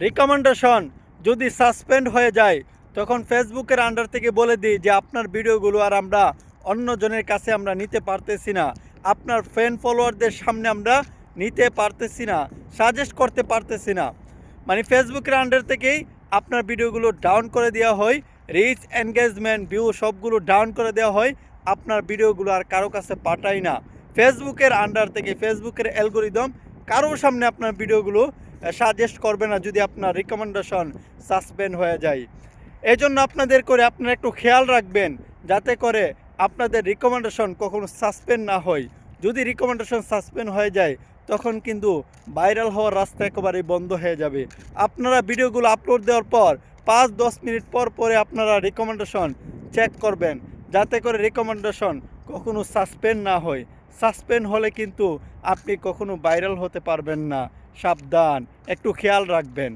Recommendation যদি suspend হয়ে যায় তখন ফেসবুকের আন্ডার থেকে বলে দিই যে আপনার ভিডিওগুলো আর আমরা অন্যজনের কাছে আমরা নিতে পারতেছি না, আপনার ফ্যান ফলোয়ারদের সামনে আমরা নিতে পারতেছি না, সাজেস্ট করতে পারতেছি না। মানে ফেসবুকের আন্ডার থেকেই আপনার ভিডিওগুলো ডাউন করে দেওয়া হয়, রিচ এনগেজমেন্ট ভিউ সবগুলো ডাউন করে দেওয়া হয়, আপনার ভিডিওগুলো আর কারো কাছে পাঠাই না। ফেসবুকের আন্ডার থেকে ফেসবুকের অ্যালগোরিদম কারোর সামনে আপনার ভিডিওগুলো সাজেস্ট করবে না যদি আপনার রিকমেন্ডেশন সাসপেন্ড হয়ে যায়। এজন্য আপনাদের করে আপনারা একটু খেয়াল রাখবেন যাতে করে আপনাদের রিকমেন্ডেশন কখনো সাসপেন্ড না হয়। যদি রিকমেন্ডেশন সাসপেন্ড হয়ে যায় তখন কিন্তু ভাইরাল হওয়ার রাস্তা একেবারেই বন্ধ হয়ে যাবে। আপনারা ভিডিওগুলো আপলোড দেওয়ার পর 5-10 মিনিট পর পরে আপনারা রিকমেন্ডেশন চেক করবেন যাতে করে রিকমেন্ডেশন কখনো সাসপেন্ড না হয়। সাসপেন্ড হলে কিন্তু আপনি কখনো ভাইরাল হতে পারবেন না। সাবধান, একটু খেয়াল রাখবেন।